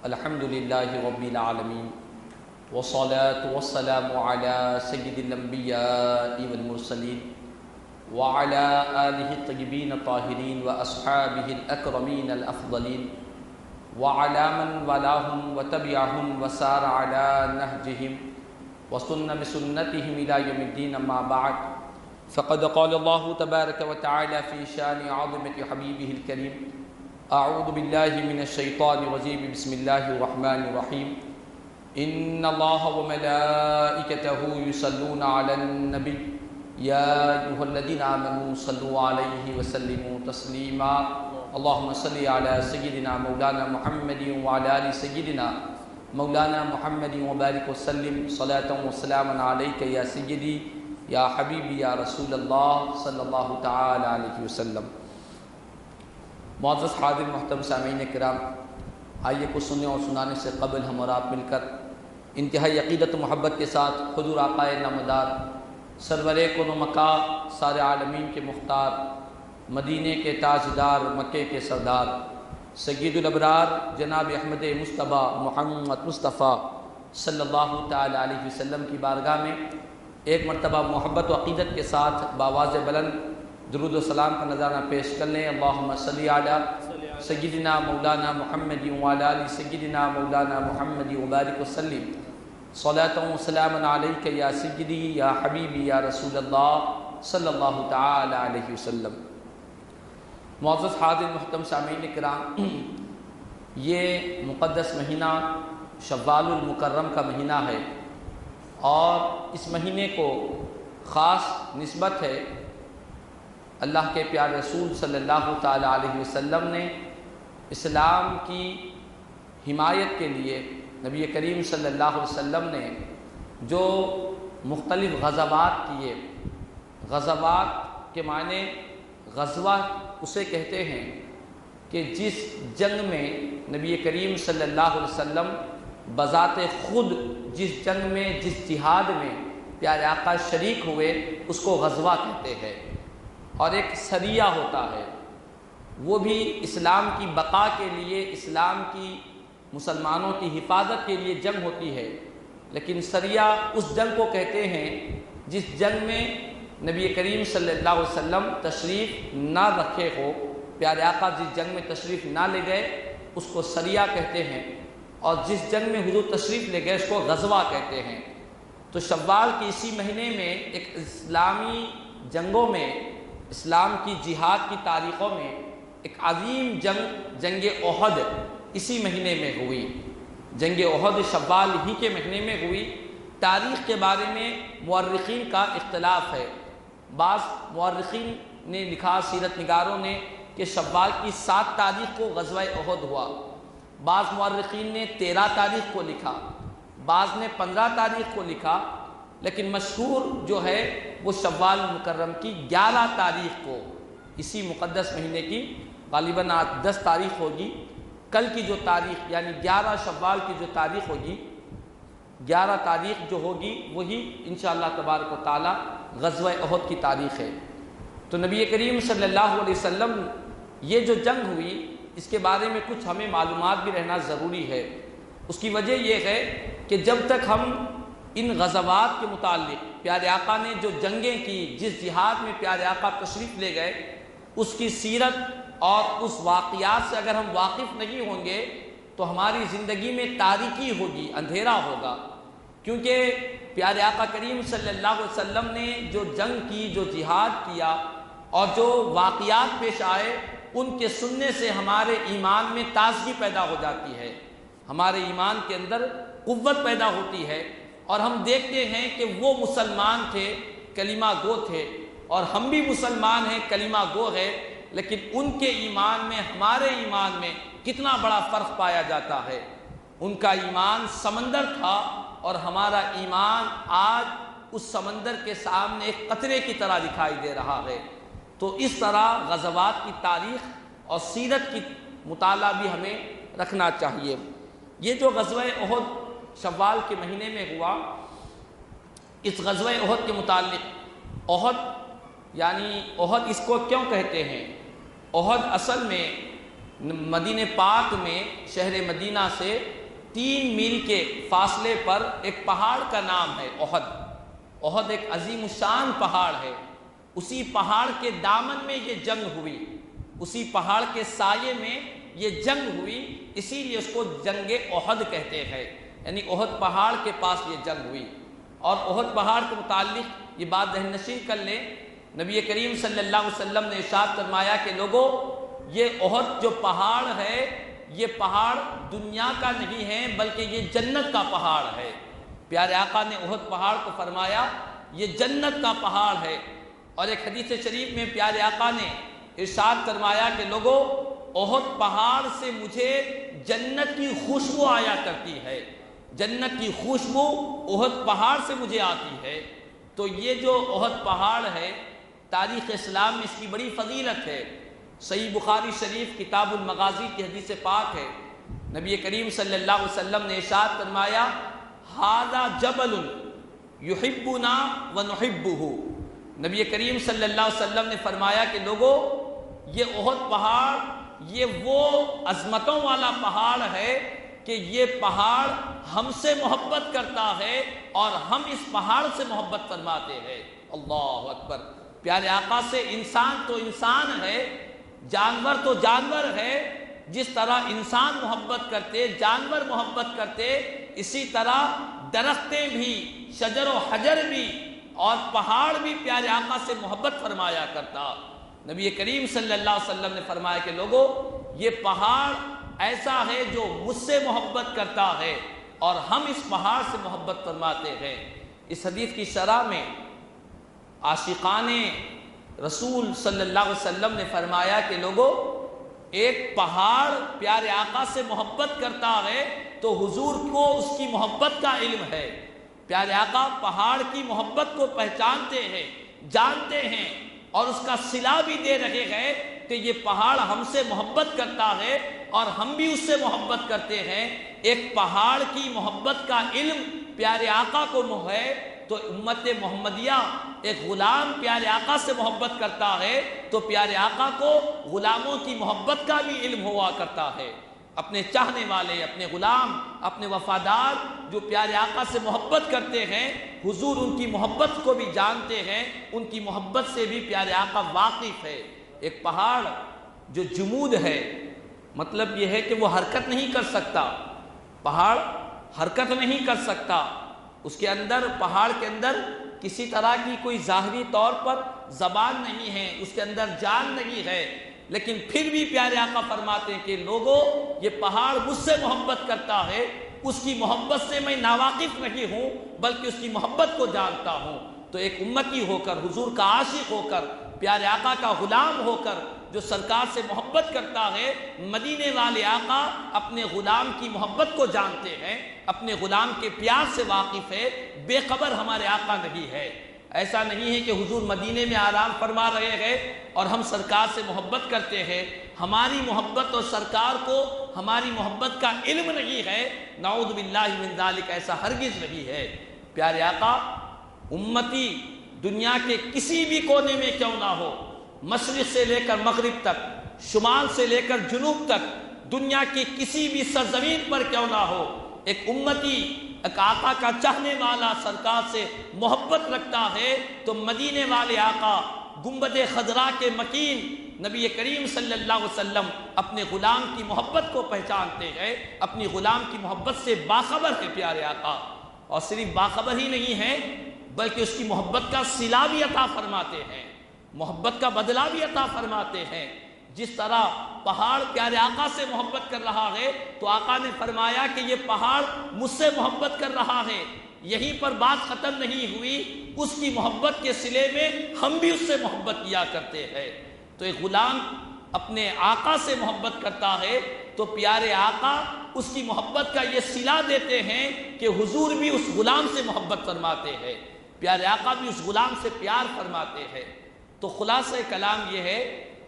الحمد للہ رب العالمین والصلاة والسلام علی سید الانبیاء والمرسلین وعلی آلہ الطیبین الطاہرین واصحابہ الاکرمین الافضلین وعلی من والاہم وتبعہم وسار علی نہجہم وسن بسنتہم الی یوم الدین اما بعد فقد قال اللہ تبارک وتعالی فی شان عظمت حبیبہ الکریم اعوذ باللہ من الشیطان الرجیم بسم اللہ الرحمن الرحیم ان اللہ وملائکتہ یصلون علی النبی یا ایھا الذین آمنوا صلوا علیہ وسلموا تسلیما اللہم صلی علی سیدنا مولانا محمد وعلی آل سیدنا مولانا محمد وبارک وسلم صلاۃ وسلاما علیک یا سیدی یا حبیبی یا رسول اللہ صلی اللہ تعالی علیہ وسلم۔ معزز حاضر محترم سامعین کرام، آئیے کچھ سننے اور سنانے سے قبل ہم اور آپ مل کر انتہائی عقیدت و محبت کے ساتھ حضور آقا نامدار سرور کون و مکا سارے عالمین کے مختار، مدینے کے تاجدار، مکے کے سردار، سید الابرار جناب احمد مصطفیٰ محمد مصطفیٰ صلی اللہ تعالی علیہ وسلم کی بارگاہ میں ایک مرتبہ محبت و عقیدت کے ساتھ بآواز بلند درود و سلام کا نذرانہ پیش کر لیں۔ اللہم صلی علی سیدنا مولانا محمد وعلی آل سیدنا مولانا محمد وبارک وسلم صلاۃ و سلاما علیک یا سیدی یا حبیبی یا رسول اللہ صلی اللہ تعالی علیہ وسلم۔ معزز حاضر محترم سامعین کرام، یہ مقدس مہینہ شوال المکرم کا مہینہ ہے اور اس مہینے کو خاص نسبت ہے اللہ کے پیارے رسول صلی اللہ تعالی علیہ وسلم نے اسلام کی حمایت کے لیے نبی کریم صلی اللہ علیہ وسلم نے جو مختلف غزوات کیے۔ غزوات کے معنی غزوہ اسے کہتے ہیں کہ جس جنگ میں نبی کریم صلی اللہ علیہ وسلم بذات خود جس جنگ میں جس جہاد میں پیارے آقا شریک ہوئے اس کو غزوہ کہتے ہیں۔ اور ایک سریہ ہوتا ہے، وہ بھی اسلام کی بقا کے لیے، اسلام کی مسلمانوں کی حفاظت کے لیے جنگ ہوتی ہے، لیکن سریہ اس جنگ کو کہتے ہیں جس جنگ میں نبی کریم صلی اللہ علیہ وسلم تشریف نہ رکھے ہو، پیارے آقا جس جنگ میں تشریف نہ لے گئے اس کو سریہ کہتے ہیں، اور جس جنگ میں حضور تشریف لے گئے اس کو غزوہ کہتے ہیں۔ تو شوال کے اسی مہینے میں ایک اسلامی جنگوں میں، اسلام کی جہاد کی تاریخوں میں ایک عظیم جنگ احد اسی مہینے میں ہوئی۔ جنگ احد شوال ہی کے مہینے میں ہوئی۔ تاریخ کے بارے میں مورخین کا اختلاف ہے۔ بعض مورخین نے لکھا، سیرت نگاروں نے، کہ شوال کی 7 تاریخ کو غزوہ احد ہوا۔ بعض مورخین نے 13 تاریخ کو لکھا، بعض نے 15 تاریخ کو لکھا، لیکن مشہور جو ہے وہ شوال مکرم کی 11 تاریخ کو، اسی مقدس مہینے کی غالباً 10 تاریخ ہوگی، کل کی جو تاریخ یعنی 11 شوال کی جو تاریخ ہوگی، 11 تاریخ جو ہوگی وہی انشاءاللہ تبارک و تعالی غزوہ احد کی تاریخ ہے۔ تو نبی کریم صلی اللہ علیہ وسلم یہ جو جنگ ہوئی اس کے بارے میں کچھ ہمیں معلومات بھی رہنا ضروری ہے۔ اس کی وجہ یہ ہے کہ جب تک ہم ان غزوات کے متعلق پیارے آقا نے جو جنگیں کی، جس جہاد میں پیارے آقا تشریف لے گئے، اس کی سیرت اور اس واقعات سے اگر ہم واقف نہیں ہوں گے تو ہماری زندگی میں تاریکی ہوگی، اندھیرا ہوگا، کیونکہ پیارے آقا کریم صلی اللہ علیہ وسلم نے جو جنگ کی، جو جہاد کیا اور جو واقعات پیش آئے، ان کے سننے سے ہمارے ایمان میں تازگی پیدا ہو جاتی ہے، ہمارے ایمان کے اندر قوت پیدا ہوتی ہے، اور ہم دیکھتے ہیں کہ وہ مسلمان تھے، کلمہ گو تھے، اور ہم بھی مسلمان ہیں، کلمہ گو ہے، لیکن ان کے ایمان میں ہمارے ایمان میں کتنا بڑا فرق پایا جاتا ہے۔ ان کا ایمان سمندر تھا اور ہمارا ایمان آج اس سمندر کے سامنے ایک قطرے کی طرح دکھائی دے رہا ہے۔ تو اس طرح غزوات کی تاریخ اور سیرت کی مطالعہ بھی ہمیں رکھنا چاہیے۔ یہ جو غزوہ احد شوال کے مہینے میں ہوا، اس غزوہ احد کے متعلق، احد یعنی احد اس کو کیوں کہتے ہیں؟ احد اصل میں مدینہ پاک میں شہر مدینہ سے 3 میل کے فاصلے پر ایک پہاڑ کا نام ہے احد۔ احد ایک عظیم الشان پہاڑ ہے، اسی پہاڑ کے دامن میں یہ جنگ ہوئی، اسی پہاڑ کے سائے میں یہ جنگ ہوئی، اسی لیے اس کو جنگ احد کہتے ہیں، یعنی احد پہاڑ کے پاس یہ جنگ ہوئی۔ اور احد پہاڑ کے متعلق یہ بات ذہن نشین کر لیں، نبی کریم صلی اللہ علیہ وسلم نے ارشاد فرمایا کہ لوگوں، یہ احد جو پہاڑ ہے یہ پہاڑ دنیا کا نہیں ہے بلکہ یہ جنت کا پہاڑ ہے۔ پیارے آقا نے احد پہاڑ کو فرمایا یہ جنت کا پہاڑ ہے۔ اور ایک حدیث شریف میں پیارے آقا نے ارشاد فرمایا کہ لوگوں، احد پہاڑ سے مجھے جنت کی خوشبو آیا کرتی ہے، جنت کی خوشبو احد پہاڑ سے مجھے آتی ہے۔ تو یہ جو احد پہاڑ ہے، تاریخ اسلام میں اس کی بڑی فضیلت ہے۔ صحیح بخاری شریف کتاب المغازی کی حدیث پاک ہے، نبی کریم صلی اللہ علیہ وسلم نے ارشاد فرمایا ھذا جبل یحبنا ونحبہ۔ نبی کریم صلی اللہ علیہ وسلم نے فرمایا کہ لوگوں، یہ احد پہاڑ یہ وہ عظمتوں والا پہاڑ ہے کہ یہ پہاڑ ہم سے محبت کرتا ہے اور ہم اس پہاڑ سے محبت فرماتے ہیں۔ اللہ اکبر! پیارے آقا سے انسان تو انسان ہے، جانور تو جانور ہے، جس طرح انسان محبت کرتے، جانور محبت کرتے، اسی طرح درختیں بھی، شجر و حجر بھی اور پہاڑ بھی پیارے آقا سے محبت فرمایا کرتا۔ نبی کریم صلی اللہ علیہ وسلم نے فرمایا کہ لوگوں، یہ پہاڑ ایسا ہے جو مجھ سے محبت کرتا ہے اور ہم اس پہاڑ سے محبت فرماتے ہیں۔ اس حدیث کی شرح میں عاشقان رسول صلی اللہ علیہ وسلم نے فرمایا کہ لوگوں، ایک پہاڑ پیارے آقا سے محبت کرتا ہے تو حضور کو اس کی محبت کا علم ہے۔ پیارے آقا پہاڑ کی محبت کو پہچانتے ہیں، جانتے ہیں اور اس کا صلہ بھی دے رہے ہیں کہ یہ پہاڑ ہم سے محبت کرتا ہے اور ہم بھی اس سے محبت کرتے ہیں۔ ایک پہاڑ کی محبت کا علم پیارے آقا کو ہے تو امت محمدیہ ایک غلام پیارے آقا سے محبت کرتا ہے تو پیارے آقا کو غلاموں کی محبت کا بھی علم ہوا کرتا ہے۔ اپنے چاہنے والے، اپنے غلام، اپنے وفادار جو پیارے آقا سے محبت کرتے ہیں، حضور ان کی محبت کو بھی جانتے ہیں، ان کی محبت سے بھی پیارے آقا واقف ہے۔ ایک پہاڑ جو جمود ہے، مطلب یہ ہے کہ وہ حرکت نہیں کر سکتا، پہاڑ حرکت نہیں کر سکتا، اس کے اندر، پہاڑ کے اندر کسی طرح کی کوئی ظاہری طور پر زبان نہیں ہے، اس کے اندر جان نہیں ہے، لیکن پھر بھی پیارے آقا فرماتے ہیں کہ لوگوں، یہ پہاڑ مجھ سے محبت کرتا ہے، اس کی محبت سے میں ناواقف نہیں ہوں بلکہ اس کی محبت کو جانتا ہوں۔ تو ایک امتی ہو کر، حضور کا عاشق ہو کر، پیارے آقا کا غلام ہو کر جو سرکار سے محبت کرتا ہے، مدینے والے آقا اپنے غلام کی محبت کو جانتے ہیں، اپنے غلام کے پیار سے واقف ہے، بے خبر ہمارے آقا نہیں ہے۔ ایسا نہیں ہے کہ حضور مدینے میں آرام فرما رہے ہیں اور ہم سرکار سے محبت کرتے ہیں، ہماری محبت اور سرکار کو ہماری محبت کا علم نہیں ہے، نعوذ باللہ من ذالک، ایسا ہرگز نہیں ہے۔ پیارے آقا امتی دنیا کے کسی بھی کونے میں کیوں نہ ہو، مشرق سے لے کر مغرب تک، شمال سے لے کر جنوب تک، دنیا کی کسی بھی سرزمین پر کیوں نہ ہو، ایک امتی ایک آقا کا چاہنے والا سرکار سے محبت رکھتا ہے تو مدینے والے آقا گنبد خضرا کے مکین نبی کریم صلی اللہ علیہ وسلم اپنے غلام کی محبت کو پہچانتے ہیں، اپنی غلام کی محبت سے باخبر ہے پیارے آقا، اور صرف باخبر ہی نہیں ہے بلکہ اس کی محبت کا صلہ بھی عطا فرماتے ہیں، محبت کا بدلہ بھی عطا فرماتے ہیں۔ جس طرح پہاڑ پیارے آقا سے محبت کر رہا ہے تو آقا نے فرمایا کہ یہ پہاڑ مجھ سے محبت کر رہا ہے، یہیں پر بات ختم نہیں ہوئی، اس کی محبت کے صلے میں ہم بھی اس سے محبت کیا کرتے ہیں۔ تو ایک غلام اپنے آقا سے محبت کرتا ہے تو پیارے آقا اس کی محبت کا یہ صلہ دیتے ہیں کہ حضور بھی اس غلام سے محبت فرماتے ہیں، پیارے آقا بھی اس غلام سے پیار فرماتے ہیں۔ تو خلاصہ کلام یہ ہے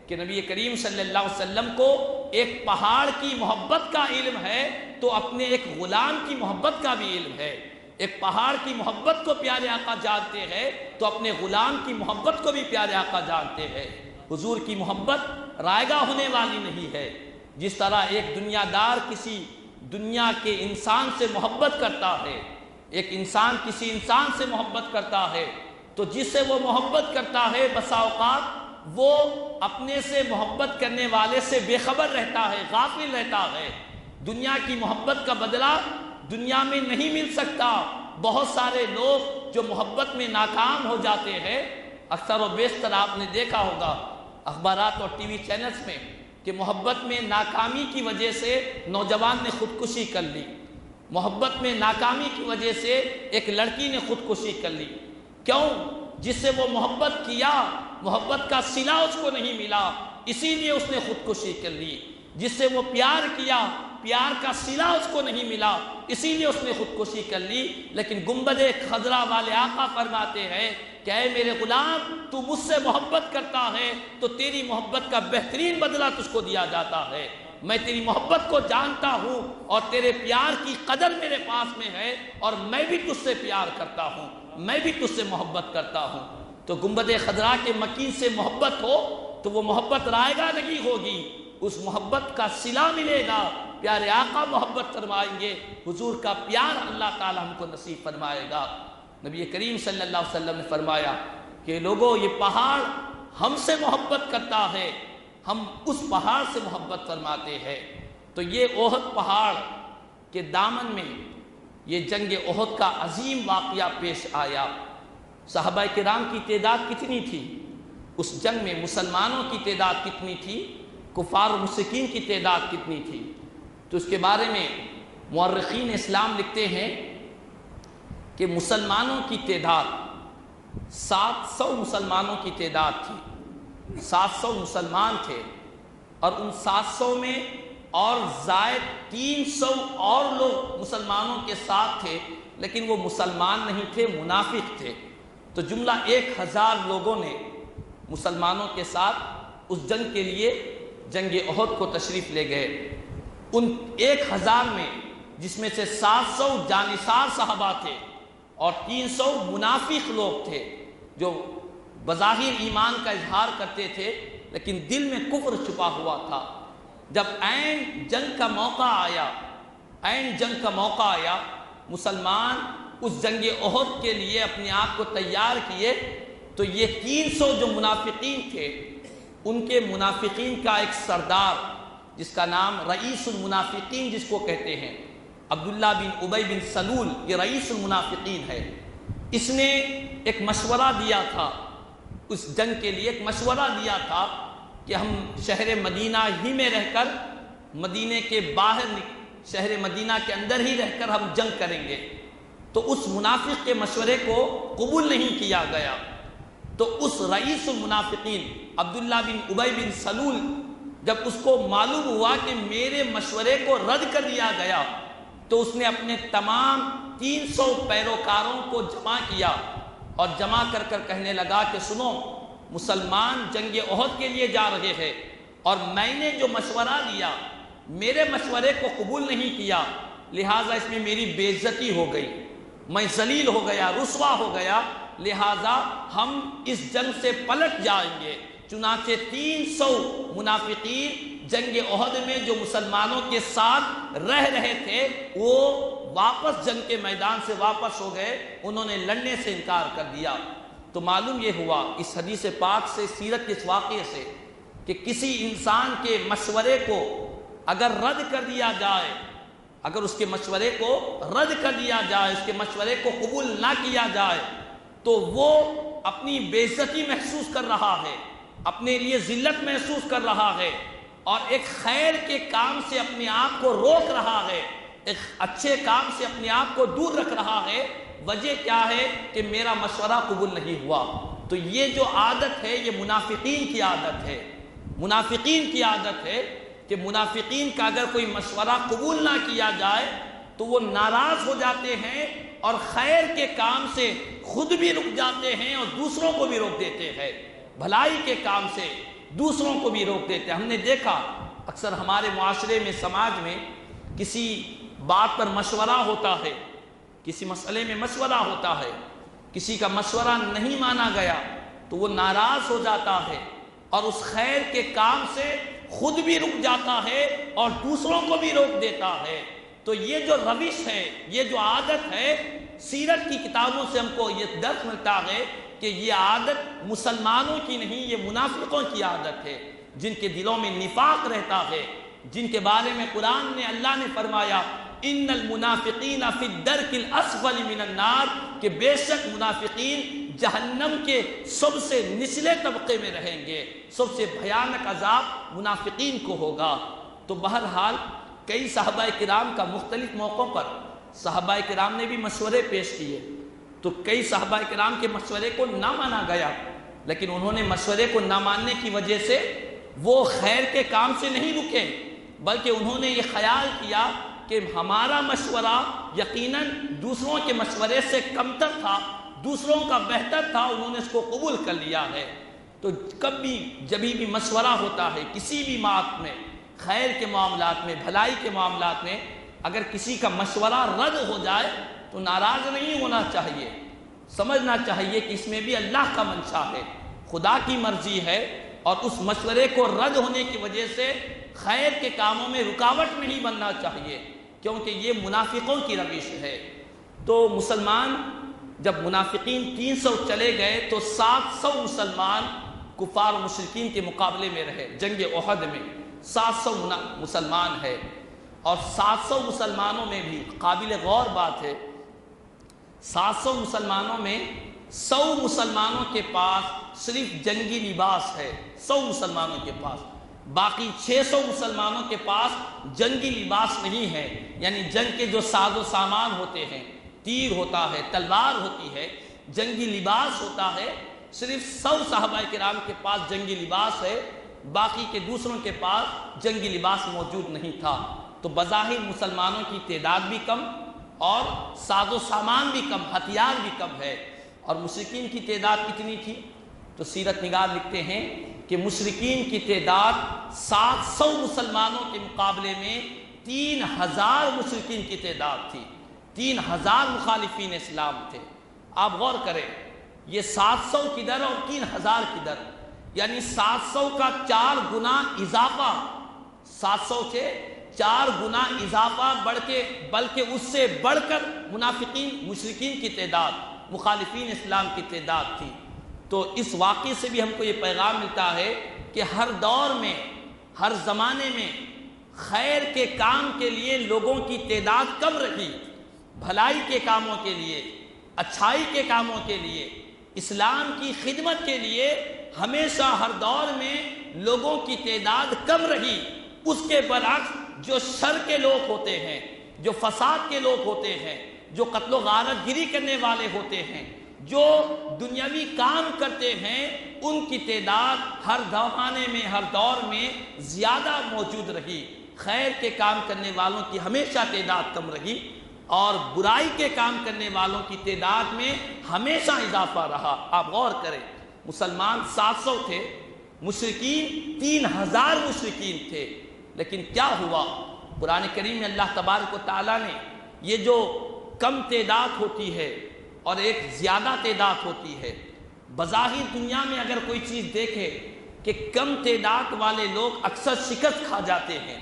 کہ نبی کریم صلی اللہ علیہ وسلم کو ایک پہاڑ کی محبت کا علم ہے تو اپنے ایک غلام کی محبت کا بھی علم ہے۔ ایک پہاڑ کی محبت کو پیارے آقا جانتے ہیں تو اپنے غلام کی محبت کو بھی پیارے آقا جانتے ہیں۔ حضور کی محبت رائگاں ہونے والی نہیں ہے، جس طرح ایک دنیا دار کسی دنیا کے انسان سے محبت کرتا ہے، ایک انسان کسی انسان سے محبت کرتا ہے، تو جس سے وہ محبت کرتا ہے بسا اوقات وہ اپنے سے محبت کرنے والے سے بے خبر رہتا ہے، غافل رہتا ہے۔ دنیا کی محبت کا بدلہ دنیا میں نہیں مل سکتا۔ بہت سارے لوگ جو محبت میں ناکام ہو جاتے ہیں، اکثر و بیشتر آپ نے دیکھا ہوگا اخبارات اور ٹی وی چینلز میں کہ محبت میں ناکامی کی وجہ سے نوجوان نے خودکشی کر لی، محبت میں ناکامی کی وجہ سے ایک لڑکی نے خودکشی کر لی۔ کیوں؟ جس سے وہ محبت کیا، محبت کا صلہ اس کو نہیں ملا، اسی لیے اس نے خودکشی کر لی۔ جس سے وہ پیار کیا، پیار کا صلہ اس کو نہیں ملا، اسی لیے اس نے خودکشی کر لی۔ لیکن گنبد خضرا والے آقا فرماتے ہیں کہ اے میرے غلام، تو مجھ سے محبت کرتا ہے تو تیری محبت کا بہترین بدلہ تجھ کو دیا جاتا ہے۔ میں تیری محبت کو جانتا ہوں اور تیرے پیار کی قدر میرے پاس میں ہے، اور میں بھی تجھ سے پیار کرتا ہوں، میں بھی تجھ سے محبت کرتا ہوں۔ تو گنبد خضرا کے مکین سے محبت ہو تو وہ محبت رائے گاہ نہیں ہوگی، اس محبت کا صلہ ملے گا۔ پیارے آقا محبت فرمائیں گے، حضور کا پیار اللہ تعالی ہم کو نصیب فرمائے گا۔ نبی کریم صلی اللہ علیہ وسلم نے فرمایا کہ لوگوں، یہ پہاڑ ہم سے محبت کرتا ہے، ہم اس پہاڑ سے محبت فرماتے ہیں۔ تو یہ احد پہاڑ کے دامن میں یہ جنگ احد کا عظیم واقعہ پیش آیا۔ صحابہ کرام کی تعداد کتنی تھی اس جنگ میں؟ مسلمانوں کی تعداد کتنی تھی؟ کفار و مشرکین کی تعداد کتنی تھی؟ تو اس کے بارے میں مورخین اسلام لکھتے ہیں کہ مسلمانوں کی تعداد 700 مسلمانوں کی تعداد تھی، 700 مسلمان تھے، اور ان 700 میں اور زائد 300 اور لوگ مسلمانوں کے ساتھ تھے، لیکن وہ مسلمان نہیں تھے، منافق تھے۔ تو جملہ 1000 لوگوں نے مسلمانوں کے ساتھ اس جنگ کے لیے جنگ احد کو تشریف لے گئے۔ ان 1000 میں جس میں سے 700 جانثار صحابہ تھے اور 300 منافق لوگ تھے جو بظاہر ایمان کا اظہار کرتے تھے لیکن دل میں کفر چھپا ہوا تھا۔ جب عین جنگ کا موقع آیا، مسلمان اس جنگ احد کے لیے اپنے آپ کو تیار کیے، تو یہ 300 جو منافقین تھے، ان کے منافقین کا ایک سردار جس کا نام رئیس المنافقین جس کو کہتے ہیں، عبداللہ بن ابی بن سلول، یہ رئیس المنافقین ہے۔ اس نے ایک مشورہ دیا تھا، اس جنگ کے لیے ایک مشورہ دیا تھا کہ ہم شہر مدینہ ہی میں رہ کر، مدینے کے باہر شہر مدینہ کے اندر ہی رہ کر ہم جنگ کریں گے۔ تو اس منافق کے مشورے کو قبول نہیں کیا گیا۔ تو اس رئیس المنافقین عبداللہ بن ابی بن سلول، جب اس کو معلوم ہوا کہ میرے مشورے کو رد کر دیا گیا، تو اس نے اپنے تمام 300 پیروکاروں کو جمع کیا اور جمع کر کر کہنے لگا کہ سنو، مسلمان جنگ احد کے لیے جا رہے ہیں اور میں نے جو مشورہ دیا، میرے مشورے کو قبول نہیں کیا، لہٰذا اس میں میری بے عزتی ہو گئی، میں ذلیل ہو گیا، رسوا ہو گیا، لہٰذا ہم اس جنگ سے پلٹ جائیں گے۔ چنانچہ 300 منافقین جنگ احد میں جو مسلمانوں کے ساتھ رہ رہے تھے، وہ واپس جنگ کے میدان سے واپس ہو گئے، انہوں نے لڑنے سے انکار کر دیا۔ تو معلوم یہ ہوا اس حدیث پاک سے، سیرت کے اس واقعے سے، کہ کسی انسان کے مشورے کو اگر رد کر دیا جائے، اگر اس کے مشورے کو رد کر دیا جائے، اس کے مشورے کو قبول نہ کیا جائے، تو وہ اپنی بے عزتی محسوس کر رہا ہے، اپنے لیے ذلت محسوس کر رہا ہے، اور ایک خیر کے کام سے اپنے آپ کو روک رہا ہے، ایک اچھے کام سے اپنے آپ کو دور رکھ رہا ہے۔ وجہ کیا ہے؟ کہ میرا مشورہ قبول نہیں ہوا۔ تو یہ جو عادت ہے، یہ منافقین کی عادت ہے، منافقین کی عادت ہے کہ منافقین کا اگر کوئی مشورہ قبول نہ کیا جائے تو وہ ناراض ہو جاتے ہیں اور خیر کے کام سے خود بھی رک جاتے ہیں اور دوسروں کو بھی روک دیتے ہیں، بھلائی کے کام سے دوسروں کو بھی روک دیتے ہیں۔ ہم نے دیکھا اکثر ہمارے معاشرے میں، سماج میں، کسی بات پر مشورہ ہوتا ہے، کسی مسئلے میں مشورہ ہوتا ہے، کسی کا مشورہ نہیں مانا گیا تو وہ ناراض ہو جاتا ہے اور اس خیر کے کام سے خود بھی رک جاتا ہے اور دوسروں کو بھی روک دیتا ہے۔ تو یہ جو روش ہے، یہ جو عادت ہے، سیرت کی کتابوں سے ہم کو یہ درس ملتا ہے کہ یہ عادت مسلمانوں کی نہیں، یہ منافقوں کی عادت ہے، جن کے دلوں میں نفاق رہتا ہے، جن کے بارے میں قرآن نے، اللہ نے فرمایا ان المنافقین فی الدرک الاسفل من النار، کہ بے شک منافقین جہنم کے سب سے نچلے طبقے میں رہیں گے، سب سے بھیانک عذاب منافقین کو ہوگا۔ تو بہرحال کئی صحابہ کرام کا مختلف موقعوں پر صحابہ کرام نے بھی مشورے پیش کیے، تو کئی صحابہ کرام کے مشورے کو نہ مانا گیا، لیکن انہوں نے مشورے کو نہ ماننے کی وجہ سے وہ خیر کے کام سے نہیں رکے، بلکہ انہوں نے یہ خیال کیا کہ ہمارا مشورہ یقیناً دوسروں کے مشورے سے کمتر تھا، دوسروں کا بہتر تھا، انہوں نے اس کو قبول کر لیا ہے۔ تو جب بھی مشورہ ہوتا ہے کسی بھی بات میں، خیر کے معاملات میں، بھلائی کے معاملات میں، اگر کسی کا مشورہ رد ہو جائے تو ناراض نہیں ہونا چاہیے، سمجھنا چاہیے کہ اس میں بھی اللہ کا منشا ہے، خدا کی مرضی ہے، اور اس مشورے کو رد ہونے کی وجہ سے خیر کے کاموں میں رکاوٹ نہیں بننا چاہیے، کیونکہ یہ منافقوں کی روش ہے۔ تو مسلمان جب منافقین 300 چلے گئے تو 700 مسلمان کفار و مشرکین کے مقابلے میں رہے۔ جنگ احد میں 700 مسلمان ہے، اور 700 مسلمانوں میں بھی قابل غور بات ہے، 700 مسلمانوں میں 100 مسلمانوں کے پاس صرف جنگی لباس ہے، 100 مسلمانوں کے پاس، باقی 600 مسلمانوں کے پاس جنگی لباس نہیں ہے، یعنی جنگ کے جو ساز و سامان ہوتے ہیں، تیر ہوتا ہے، تلوار ہوتی ہے، جنگی لباس ہوتا ہے، صرف 100 صحابہ کرام کے پاس جنگی لباس ہے، باقی کے دوسروں کے پاس جنگی لباس موجود نہیں تھا۔ تو بظاہر مسلمانوں کی تعداد بھی کم اور ساز و سامان بھی کم، ہتھیار بھی کم ہے، اور مشرکین کی تعداد کتنی تھی؟ تو سیرت نگار لکھتے ہیں کہ مشرکین کی تعداد 700 مسلمانوں کے مقابلے میں 3000 مشرکین کی تعداد تھی، 3000 مخالفین اسلام تھے۔ آپ غور کریں، یہ 700 کدھر اور 3000 کدھر، یعنی 700 کا 4 گنا اضافہ، 700 سے 4 گنا اضافہ بلکہ اس سے بڑھ کر مشرکین کی تعداد، مخالفین اسلام کی تعداد تھی۔ تو اس واقعے سے بھی ہم کو یہ پیغام ملتا ہے کہ ہر دور میں، ہر زمانے میں خیر کے کام کے لیے لوگوں کی تعداد کم رہی، بھلائی کے کاموں کے لیے، اچھائی کے کاموں کے لیے، اسلام کی خدمت کے لیے ہمیشہ ہر دور میں لوگوں کی تعداد کم رہی۔ اس کے برعکس جو شر کے لوگ ہوتے ہیں، جو فساد کے لوگ ہوتے ہیں، جو قتل و غارت گری کرنے والے ہوتے ہیں، جو دنیاوی کام کرتے ہیں، ان کی تعداد ہر زمانے میں، ہر دور میں زیادہ موجود رہی۔ خیر کے کام کرنے والوں کی ہمیشہ تعداد کم رہی، اور برائی کے کام کرنے والوں کی تعداد میں ہمیشہ اضافہ رہا۔ آپ غور کریں، مسلمان 700 تھے، مشرکین 3000 مشرکین تھے، لیکن کیا ہوا؟ قرآن کریم میں اللہ تبارک و تعالیٰ نے یہ جو کم تعداد ہوتی ہے اور ایک زیادہ تعداد ہوتی ہے، بظاہر دنیا میں اگر کوئی چیز دیکھے کہ کم تعداد والے لوگ اکثر شکست کھا جاتے ہیں،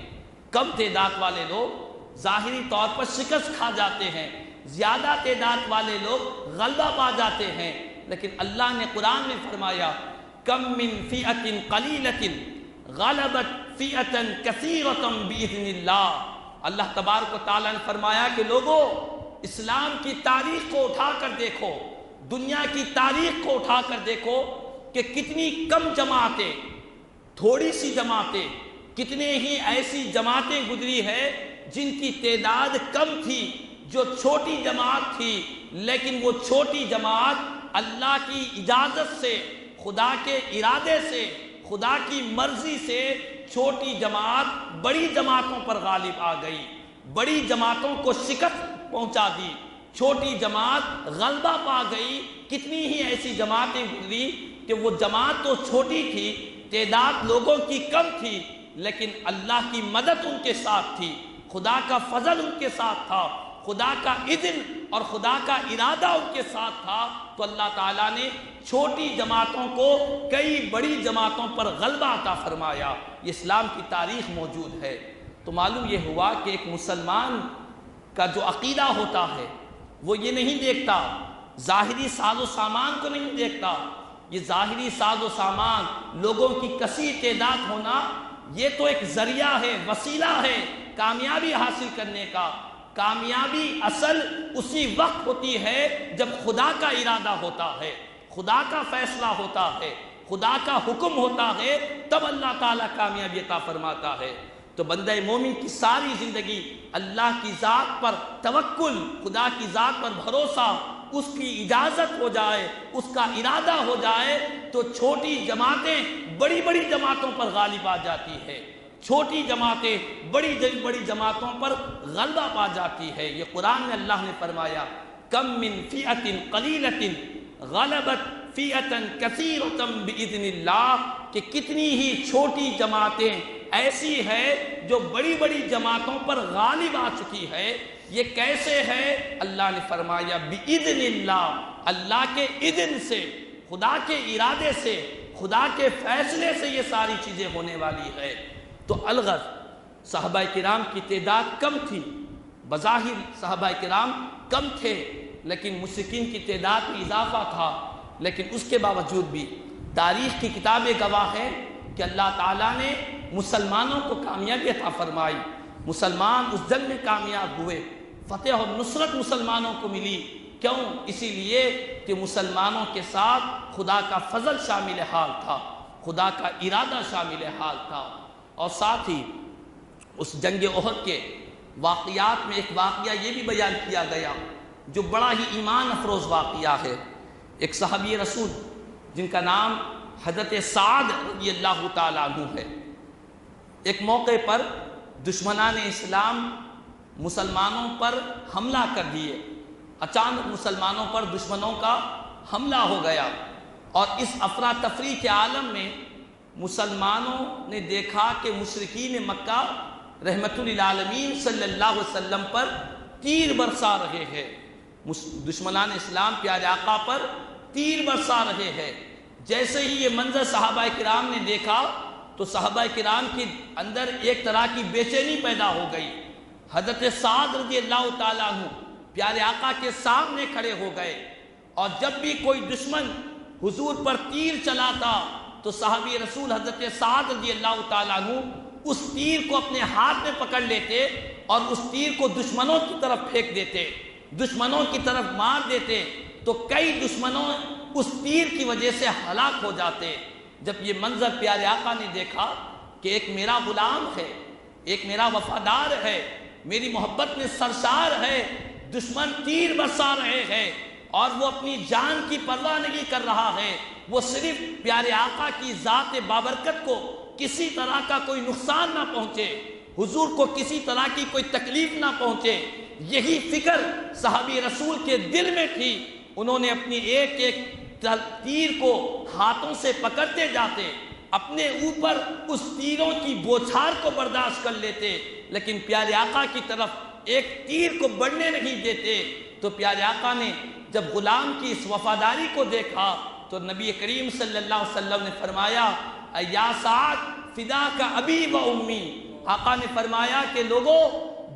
کم تعداد والے لوگ ظاہری طور پر شکست کھا جاتے ہیں، زیادہ تعداد والے لوگ غلبہ پا جاتے ہیں، لیکن اللہ نے قرآن میں فرمایا کم من فئۃ قلیلۃ غلبت فئۃ کثیرۃ باذن اللہ۔ اللہ تبارک و تعالیٰ نے فرمایا کہ لوگوں، اسلام کی تاریخ کو اٹھا کر دیکھو، دنیا کی تاریخ کو اٹھا کر دیکھو کہ کتنی کم جماعتیں، تھوڑی سی جماعتیں، کتنے ہی ایسی جماعتیں گزری ہے جن کی تعداد کم تھی، جو چھوٹی جماعت تھی، لیکن وہ چھوٹی جماعت اللہ کی اجازت سے، خدا کے ارادے سے، خدا کی مرضی سے چھوٹی جماعت بڑی جماعتوں پر غالب آ گئی، بڑی جماعتوں کو شکست پہنچا دی، چھوٹی جماعت غلبہ پا گئی۔ کتنی ہی ایسی جماعتیں گزری کہ وہ جماعت تو چھوٹی تھی، تعداد لوگوں کی کم تھی، لیکن اللہ کی مدد ان کے ساتھ تھی، خدا کا فضل ان کے ساتھ تھا، خدا کا اذن اور خدا کا ارادہ ان کے ساتھ تھا تو اللہ تعالیٰ نے چھوٹی جماعتوں کو کئی بڑی جماعتوں پر غلبہ عطا فرمایا۔ یہ اسلام کی تاریخ موجود ہے۔ تو معلوم یہ ہوا کہ ایک مسلمان کا جو عقیدہ ہوتا ہے وہ یہ نہیں دیکھتا، ظاہری ساز و سامان کو نہیں دیکھتا۔ یہ ظاہری ساز و سامان، لوگوں کی کثیر تعداد ہونا، یہ تو ایک ذریعہ ہے، وسیلہ ہے کامیابی حاصل کرنے کا۔ کامیابی اصل اسی وقت ہوتی ہے جب خدا کا ارادہ ہوتا ہے، خدا کا فیصلہ ہوتا ہے، خدا کا حکم ہوتا ہے، تب اللہ تعالیٰ کامیابی عطا فرماتا ہے۔ تو بندہ مومن کی ساری زندگی اللہ کی ذات پر توکل، خدا کی ذات پر بھروسہ، اس کی اجازت ہو جائے، اس کا ارادہ ہو جائے تو چھوٹی جماعتیں بڑی بڑی جماعتوں پر غالب آ جاتی ہے، چھوٹی جماعتیں بڑی بڑی جماعتوں پر غلبہ پا جاتی ہے۔ یہ قرآن میں اللہ نے فرمایا کم من فئۃ قلیلۃ غلبت فئۃ کثیرۃ باذن اللہ، کہ کتنی ہی چھوٹی جماعتیں ایسی ہے جو بڑی بڑی جماعتوں پر غالب آ چکی ہے۔ یہ کیسے ہے؟ اللہ نے فرمایا باذن اللہ، اللہ کے اذن سے، خدا کے ارادے سے، خدا کے فیصلے سے یہ ساری چیزیں ہونے والی ہے۔ تو الغرض صحابہ کرام کی تعداد کم تھی، بظاہر صحابہ کرام کم تھے، لیکن مشرکین کی تعداد میں اضافہ تھا۔ لیکن اس کے باوجود بھی تاریخ کی کتابیں گواہ ہیں کہ اللہ تعالیٰ نے مسلمانوں کو کامیابی عطا فرمائی، مسلمان اس جنگ میں کامیاب ہوئے، فتح اور نصرت مسلمانوں کو ملی۔ کیوں؟ اسی لیے کہ مسلمانوں کے ساتھ خدا کا فضل شامل حال تھا، خدا کا ارادہ شامل حال تھا۔ اور ساتھ ہی اس جنگ احد کے واقعات میں ایک واقعہ یہ بھی بیان کیا گیا جو بڑا ہی ایمان افروز واقعہ ہے۔ ایک صحابی رسول جن کا نام حضرت سعد رضی اللہ تعالیٰ عنہ ہے، ایک موقع پر دشمنان اسلام مسلمانوں پر حملہ کر دیے، اچانک مسلمانوں پر دشمنوں کا حملہ ہو گیا، اور اس افراتفری کے عالم میں مسلمانوں نے دیکھا کہ مشرکین مکہ رحمت للعالمین صلی اللہ علیہ وسلم پر تیر برسا رہے ہیں، دشمنان اسلام پیارے آقا پر تیر برسا رہے ہیں۔ جیسے ہی یہ منظر صحابہ کرام نے دیکھا تو صحابہ کرام کے اندر ایک طرح کی بے چینی پیدا ہو گئی۔ حضرت سعد رضی اللہ تعالیٰ عنہ پیارے آقا کے سامنے کھڑے ہو گئے، اور جب بھی کوئی دشمن حضور پر تیر چلاتا تو صحابی رسول حضرت سعد رضی اللہ تعالیٰ عنہ اس تیر کو اپنے ہاتھ میں پکڑ لیتے اور اس تیر کو دشمنوں کی طرف پھینک دیتے، دشمنوں کی طرف مار دیتے، تو کئی دشمنوں اس تیر کی وجہ سے ہلاک ہو جاتے۔ جب یہ منظر پیارے آقا نے دیکھا کہ ایک میرا غلام ہے، ایک میرا وفادار ہے، میری محبت میں سرشار ہے، دشمن تیر برسا رہے ہیں اور وہ اپنی جان کی پرواہ نہیں کر رہا ہے، وہ صرف پیارے آقا کی ذات بابرکت کو کسی طرح کا کوئی نقصان نہ پہنچے، حضور کو کسی طرح کی کوئی تکلیف نہ پہنچے، یہی فکر صحابی رسول کے دل میں تھی۔ انہوں نے اپنی ایک ایک تیر کو ہاتھوں سے پکڑتے جاتے، اپنے اوپر اس تیروں کی بوچھار کو برداشت کر لیتے، لیکن پیارے آقا کی طرف ایک تیر کو بڑھنے نہیں دیتے۔ تو پیارے آقا نے جب غلام کی اس وفاداری کو دیکھا تو نبی کریم صلی اللہ علیہ وسلم نے فرمایا یا سعد فداک ابی و امی، آقا نے فرمایا کہ لوگوں،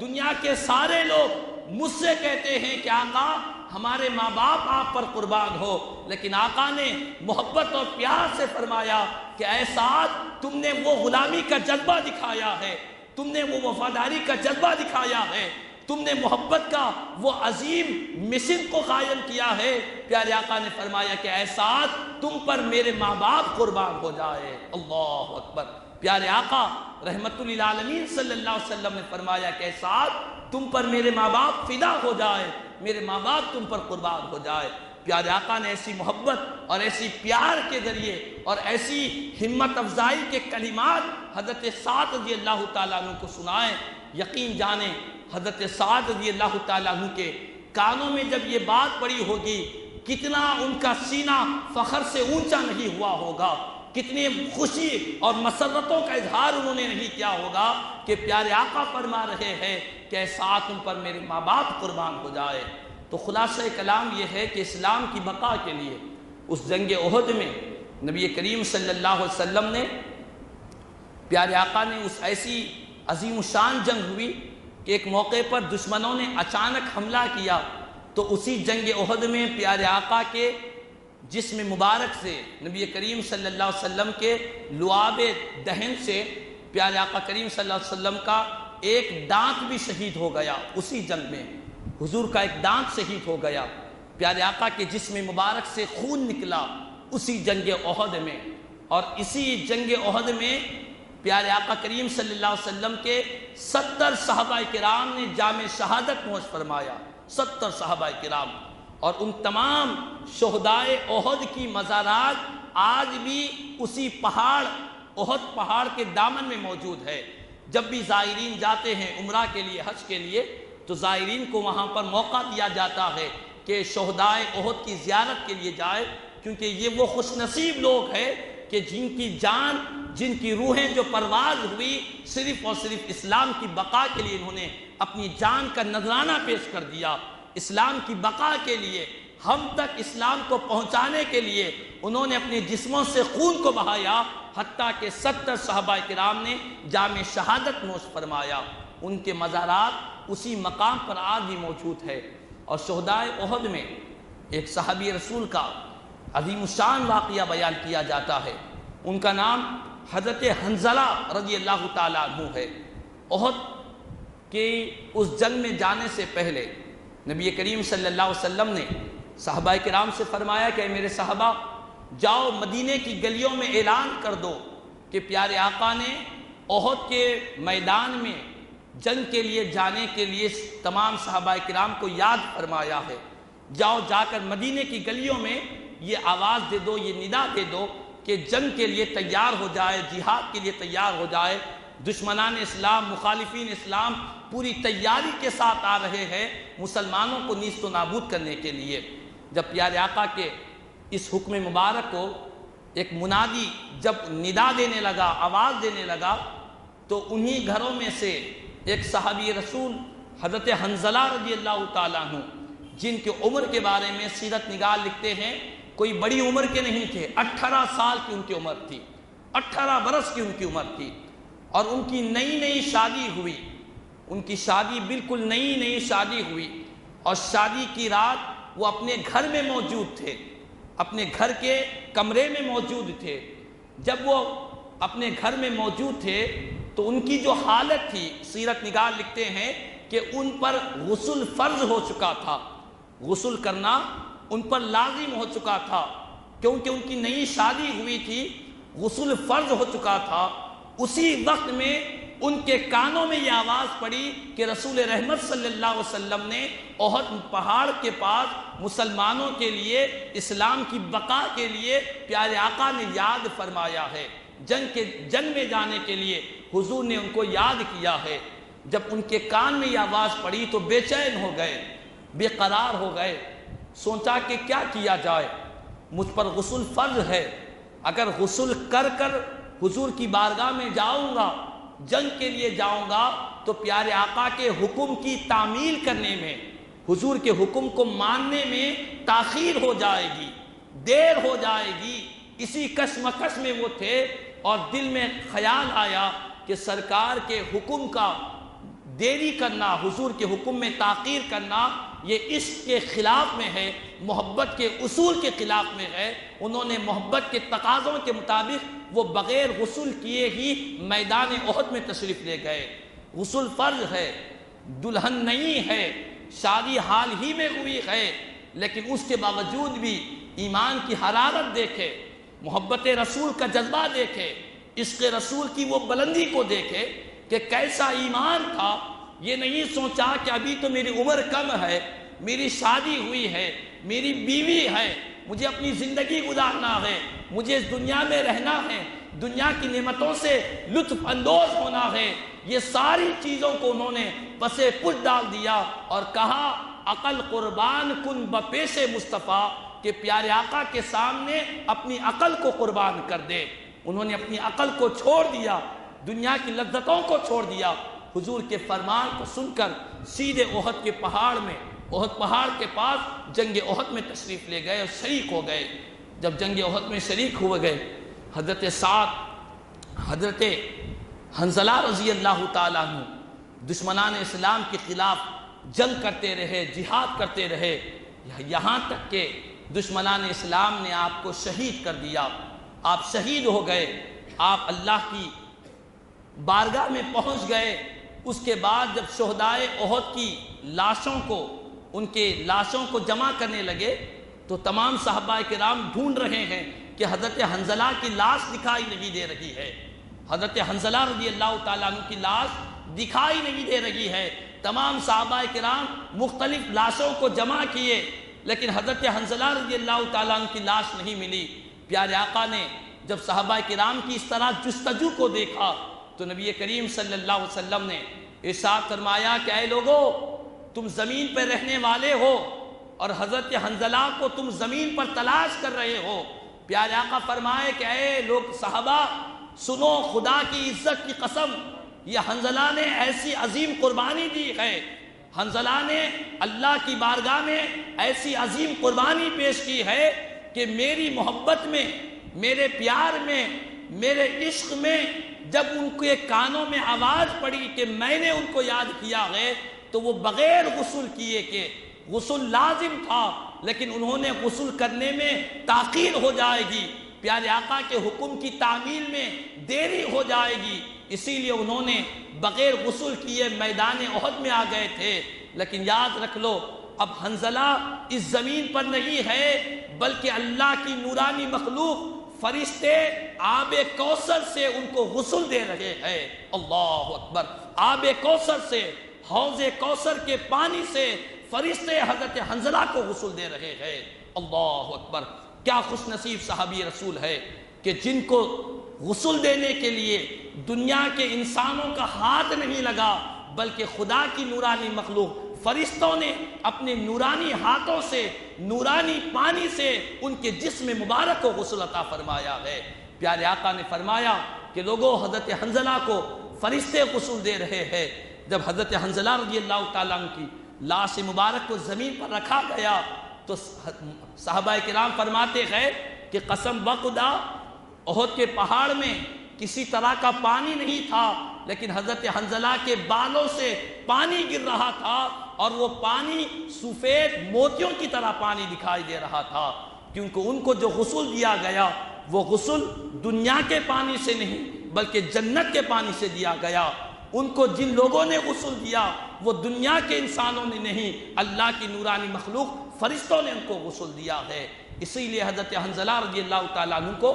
دنیا کے سارے لوگ مجھ سے کہتے ہیں کہ آقا ہمارے ماں باپ آپ پر قربان ہو، لیکن آقا نے محبت اور پیار سے فرمایا کہ اے سعد تم نے وہ غلامی کا جذبہ دکھایا ہے، تم نے وہ وفاداری کا جذبہ دکھایا ہے، تم نے محبت کا وہ عظیم مشن کو قائم کیا ہے۔ پیارے آقا نے فرمایا کہ اے سعد تم پر میرے ماں باپ قربان ہو جائے۔ اللہ اکبر۔ پیارے آقا رحمت للعالمین صلی اللہ علیہ وسلم نے فرمایا کہ اے سعد تم پر میرے ماں باپ فدا ہو جائے، میرے ماں باپ تم پر قربان ہو جائے۔ پیارے آقا نے ایسی محبت اور ایسی پیار کے ذریعے اور ایسی ہمت افزائی کے کلمات حضرت سعد رضی اللہ تعالیٰ عنہ کو سنائے۔ یقین جانیں حضرت سعد رضی اللہ تعالیٰ عنہ کے کانوں میں جب یہ بات پڑی ہوگی، کتنا ان کا سینہ فخر سے اونچا نہیں ہوا ہوگا، کتنی خوشی اور مسرتوں کا اظہار انہوں نے نہیں کیا ہوگا کہ پیارے آقا فرما رہے ہیں کہ اے سعد تم پر میرے ماں باپ قربان ہو جائے۔ تو خلاصہ کلام یہ ہے کہ اسلام کی بقا کے لیے اس جنگ احد میں نبی کریم صلی اللہ علیہ وسلم نے، پیارے آقا نے، اس ایسی عظیم الشان جنگ ہوئی کہ ایک موقع پر دشمنوں نے اچانک حملہ کیا، تو اسی جنگ احد میں پیارے آقا کے جسم مبارک سے، نبی کریم صلی اللہ علیہ وسلم کے لعاب دہن سے پیارے آقا کریم صلی اللہ علیہ وسلم کا ایک دانت بھی شہید ہو گیا۔ اسی جنگ میں حضور کا ایک دانت شہید ہو گیا، پیارے آقا کے جسم مبارک سے خون نکلا اسی جنگ احد میں۔ اور اسی جنگ احد میں پیارے آقا کریم صلی اللہ علیہ وسلم کے 70 صحابہ کرام نے جام شہادت نوش فرمایا، 70 صحابہ کرام۔ اور ان تمام شہدائے احد کی مزارات آج بھی اسی پہاڑ، احد پہاڑ کے دامن میں موجود ہے۔ جب بھی زائرین جاتے ہیں عمرہ کے لیے، حج کے لیے، تو زائرین کو وہاں پر موقع دیا جاتا ہے کہ شہدائے احد کی زیارت کے لیے جائے، کیونکہ یہ وہ خوش نصیب لوگ ہیں کہ جن کی جان، جن کی روحیں جو پرواز ہوئی صرف اور صرف اسلام کی بقا کے لیے، انہوں نے اپنی جان کا نذرانہ پیش کر دیا۔ اسلام کی بقا کے لیے، ہم تک اسلام کو پہنچانے کے لیے انہوں نے اپنے جسموں سے خون کو بہایا، حتیٰ کہ 70 صحابہ کرام نے جام شہادت نوش فرمایا۔ ان کے مزارات اسی مقام پر آج بھی موجود ہے۔ اور شہدائے احد میں ایک صحابی رسول کا عظیم الشان واقعہ بیان کیا جاتا ہے، ان کا نام حضرت حنظلہ رضی اللہ تعالیٰ عنہ ہے۔ احد کی اس جنگ میں جانے سے پہلے نبی کریم صلی اللہ علیہ وسلم نے صحابہ کرام سے فرمایا کہ اے میرے صحابہ، جاؤ مدینے کی گلیوں میں اعلان کر دو کہ پیارے آقا نے احد کے میدان میں جنگ کے لیے جانے کے لیے تمام صحابہ کرام کو یاد فرمایا ہے۔ جاؤ، جا کر مدینے کی گلیوں میں یہ آواز دے دو، یہ ندا دے دو کہ جنگ کے لیے تیار ہو جائے، جہاد کے لیے تیار ہو جائے۔ دشمنان اسلام، مخالفین اسلام پوری تیاری کے ساتھ آ رہے ہیں مسلمانوں کو نیست و نابود کرنے کے لیے۔ جب پیارے آقا کے اس حکم مبارک کو ایک منادی جب ندا دینے لگا، آواز دینے لگا، تو انہی گھروں میں سے ایک صحابی رسول حضرت حنظلہ رضی اللہ تعالیٰ عنہ، جن کی عمر کے بارے میں سیرت نگار لکھتے ہیں کوئی بڑی عمر کے نہیں تھے، 18 سال کی ان کی عمر تھی، 18 برس کی ان کی عمر تھی، اور ان کی نئی نئی شادی ہوئی، ان کی شادی بالکل نئی شادی ہوئی، اور شادی کی رات وہ اپنے گھر میں موجود تھے، اپنے گھر کے کمرے میں موجود تھے۔ جب وہ اپنے گھر میں موجود تھے تو ان کی جو حالت تھی، سیرت نگار لکھتے ہیں کہ ان پر غسل فرض ہو چکا تھا، غسل کرنا ان پر لازم ہو چکا تھا، کیونکہ ان کی نئی شادی ہوئی تھی، غسل فرض ہو چکا تھا۔ اسی وقت میں ان کے کانوں میں یہ آواز پڑی کہ رسول رحمت صلی اللہ علیہ وسلم نے احد پہاڑ کے پاس مسلمانوں کے لیے، اسلام کی بقا کے لیے پیارے آقا نے یاد فرمایا ہے، جنگ میں جانے کے لیے حضور نے ان کو یاد کیا ہے۔ جب ان کے کان میں یہ آواز پڑی تو بے چین ہو گئے، بے قرار ہو گئے، سوچا کہ کیا کیا جائے، مجھ پر غسل فرض ہے، اگر غسل کر حضور کی بارگاہ میں جاؤں گا، جنگ کے لیے جاؤں گا، تو پیارے آقا کے حکم کی تعمیل کرنے میں، حضور کے حکم کو ماننے میں تاخیر ہو جائے گی، دیر ہو جائے گی۔ اسی کشمکش میں وہ تھے، اور دل میں خیال آیا کہ سرکار کے حکم کا دیری کرنا، حضور کے حکم میں تاخیر کرنا، یہ عشق کے خلاف میں ہے، محبت کے اصول کے خلاف میں ہے۔ انہوں نے محبت کے تقاضوں کے مطابق وہ بغیر غسل کیے ہی میدان احد میں تشریف لے گئے۔ غسل فرض ہے، دلہن نہیں ہے، شادی حال ہی میں ہوئی ہے، لیکن اس کے باوجود بھی ایمان کی حرارت دیکھے، محبت رسول کا جذبہ دیکھے، عشق رسول کی وہ بلندی کو دیکھے کہ کیسا ایمان تھا۔ یہ نہیں سوچا کہ ابھی تو میری عمر کم ہے، میری شادی ہوئی ہے، میری بیوی ہے، مجھے اپنی زندگی گزارنا ہے، مجھے اس دنیا میں رہنا ہے، دنیا کی نعمتوں سے لطف اندوز ہونا ہے۔ یہ ساری چیزوں کو انہوں نے پسے پش ڈال دیا اور کہا عقل قربان کن بپیش مصطفیٰ، کہ پیارے آقا کے سامنے اپنی عقل کو قربان کر دے۔ انہوں نے اپنی عقل کو چھوڑ دیا، دنیا کی لذتوں کو چھوڑ دیا، حضور کے فرمان کو سن کر سیدھے احد کے پہاڑ میں احد پہاڑ کے پاس جنگ احد میں تشریف لے گئے اور شریک ہو گئے۔ جب جنگ احد میں شریک ہوئے گئے، حضرت سعد، حضرت حنظلہ رضی اللہ تعالیٰ عنہ دشمنان اسلام کے خلاف جنگ کرتے رہے، جہاد کرتے رہے، یہاں تک کہ دشمنان اسلام نے آپ کو شہید کر دیا۔ آپ شہید ہو گئے، آپ اللہ کی بارگاہ میں پہنچ گئے۔ اس کے بعد جب شہدائے احد کی لاشوں کو، ان کے لاشوں کو جمع کرنے لگے تو تمام صحابہ کرام ڈھونڈ رہے ہیں کہ حضرت حنظلہ کی لاش دکھائی نہیں دے رہی ہے، حضرت حنظلہ رضی اللہ تعالیٰ عنہ کی لاش دکھائی نہیں دے رہی ہے۔ تمام صحابہ کرام مختلف لاشوں کو جمع کیے لیکن حضرت حنظلہ رضی اللہ تعالیٰ عنہ کی لاش نہیں ملی۔ پیارے آقا نے جب صحابہ کرام کی اس طرح جستجو کو دیکھا تو نبی کریم صلی اللہ علیہ وسلم نے ارشاد فرمایا کہ اے لوگو، تم زمین پر رہنے والے ہو اور حضرت حنظلہ کو تم زمین پر تلاش کر رہے ہو۔ پیارے آقا فرمائے کہ اے لوگ صحابہ سنو، خدا کی عزت کی قسم، یہ حنظلہ نے ایسی عظیم قربانی دی ہے، حنظلہ نے اللہ کی بارگاہ میں ایسی عظیم قربانی پیش کی ہے کہ میری محبت میں، میرے پیار میں، میرے عشق میں جب ان کے کانوں میں آواز پڑی کہ میں نے ان کو یاد کیا ہے تو وہ بغیر غسل کیے کہ غسل لازم تھا لیکن انہوں نے غسل کرنے میں تاخیر ہو جائے گی، پیارے آقا کے حکم کی تعمیل میں دیری ہو جائے گی، اسی لیے انہوں نے بغیر غسل کیے میدان احد میں آ گئے تھے۔ لیکن یاد رکھ لو، اب حنظلہ اس زمین پر نہیں ہے بلکہ اللہ کی نورانی مخلوق فرشتے آب کوثر سے ان کو غسل دے رہے ہیں۔ اللہ اکبر! آب کوثر سے، حوض کوثر کے پانی سے فرشتے حضرت حنظلہ کو غسل دے رہے ہیں۔ اللہ اکبر! کیا خوش نصیب صحابی رسول ہے کہ جن کو غسل دینے کے لیے دنیا کے انسانوں کا ہاتھ نہیں لگا بلکہ خدا کی نورانی مخلوق فرشتوں نے اپنے نورانی ہاتھوں سے، نورانی پانی سے ان کے جسم مبارک کو غسل عطا فرمایا ہے۔ پیارے آقا نے فرمایا کہ لوگوں، حضرت حنظلہ کو فرشتے غسل دے رہے ہیں۔ جب حضرت حنظلہ رضی اللہ تعالیٰ عنہ کی لاش مبارک کو زمین پر رکھا گیا تو صحابہ کرام فرماتے ہیں کہ قسم بخدا احد کے پہاڑ میں کسی طرح کا پانی نہیں تھا لیکن حضرت حنظلہ کے بالوں سے پانی گر رہا تھا اور وہ پانی سفید موتیوں کی طرح پانی دکھائی دے رہا تھا، کیونکہ ان کو جو غسل دیا گیا وہ غسل دنیا کے پانی سے نہیں بلکہ جنت کے پانی سے دیا گیا۔ ان کو جن لوگوں نے غسل دیا وہ دنیا کے انسانوں نے نہیں، اللہ کی نورانی مخلوق فرشتوں نے ان کو غسل دیا ہے۔ اسی لیے حضرت حنظلہ رضی اللہ تعالیٰ عنہ کو